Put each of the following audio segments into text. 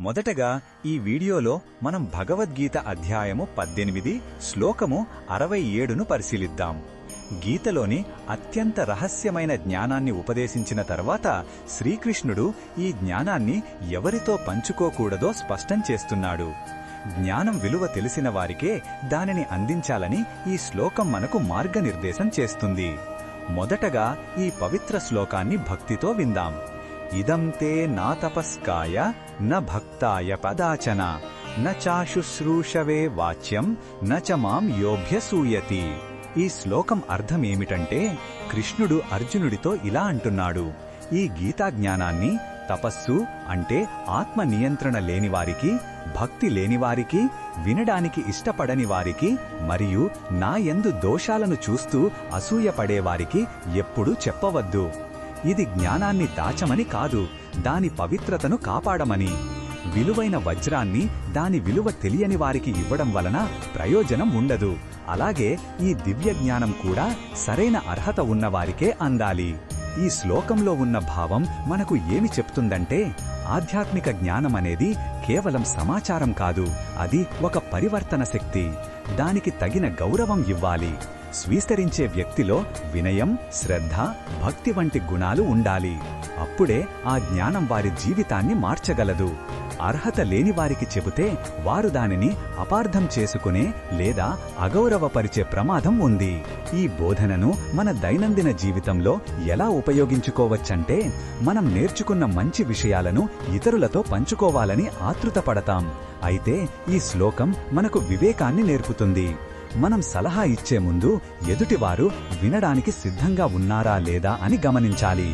మొదటగా ఈ వీడియోలో మనం భగవద్గీత అధ్యాయము 18 శ్లోకము 67ను పరిశీలిద్దాం. గీతలోని అత్యంత రహస్యమైన జ్ఞానాన్ని ఉపదేశించిన తర్వాత శ్రీకృష్ణుడు ఈ జ్ఞానాన్ని ఎవరితో పంచుకోకూడదో స్పష్టం చేస్తున్నాడు. జ్ఞానం విలువ తెలిసిన వారికే దానిని అందించాలని ఈ శ్లోకం మనకు మార్గనిర్దేశం చేస్తుంది. మొదటగా ఈ పవిత్ర శ్లోకాన్ని భక్తితో విందాం. ఇదం తే నా తపస్కాయ న భక్తాయ పదాచన న చాశుశ్రూషవే వాచ్యం న చ మాం యోభ్యసూయతి. ఈ శ్లోకం అర్థమేమిటంటే కృష్ణుడు అర్జునుడితో ఇలా అంటున్నాడు, ఈ గీతా జ్ఞానాన్ని తపస్సు అంటే ఆత్మ నియంత్రణ లేనివారికి, భక్తి లేనివారికి, వినడానికి ఇష్టపడని వారికి మరియు నా యందు దోషాలను చూస్తూ అసూయపడేవారికి ఎప్పుడూ చెప్పవద్దు. ఇది జ్ఞానాన్ని దాచమని కాదు, దాని పవిత్రతను కాపాడమని. విలువైన వజ్రాన్ని దాని విలువ తెలియని వారికి ఇవ్వడం వలన ప్రయోజనం ఉండదు. అలాగే ఈ దివ్య జ్ఞానం కూడా సరైన అర్హత ఉన్నవారికే అందాలి. ఈ శ్లోకంలో ఉన్న భావం మనకు ఏమి చెప్తుందంటే, ఆధ్యాత్మిక జ్ఞానమనేది కేవలం సమాచారం కాదు, అది ఒక పరివర్తన శక్తి. దానికి తగిన గౌరవం ఇవ్వాలి. స్వీకరించే వ్యక్తిలో వినయం, శ్రద్ధ, భక్తి వంటి గుణాలు ఉండాలి. అప్పుడే ఆ జ్ఞానం వారి జీవితాన్ని మార్చగలదు. అర్హత లేని వారికి చెబితే వారు దానిని అపార్థం చేసుకునే లేదా అగౌరవపరిచే ప్రమాదం ఉంది. ఈ బోధనను మన దైనందిన జీవితంలో ఎలా ఉపయోగించుకోవచ్చంటే, మనం నేర్చుకున్న మంచి విషయాలను ఇతరులతో పంచుకోవాలని ఆతృతపడతాం. అయితే ఈ శ్లోకం మనకు వివేకాన్ని నేర్పుతుంది. మనం సలహా ఇచ్చే ముందు ఎదుటివారు వినడానికి సిద్ధంగా ఉన్నారా లేదా అని గమనించాలి.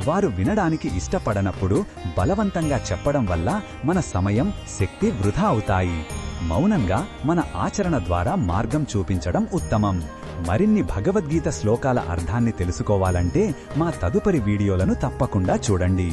వారు వినడానికి ఇష్టపడనప్పుడు బలవంతంగా చెప్పడం వల్ల మన సమయం, శక్తి వృధా అవుతాయి. మౌనంగా మన ఆచరణ ద్వారా మార్గం చూపించడం ఉత్తమం. మరిన్ని భగవద్గీత శ్లోకాల అర్థాన్ని తెలుసుకోవాలంటే మా తదుపరి వీడియోలను తప్పకుండా చూడండి.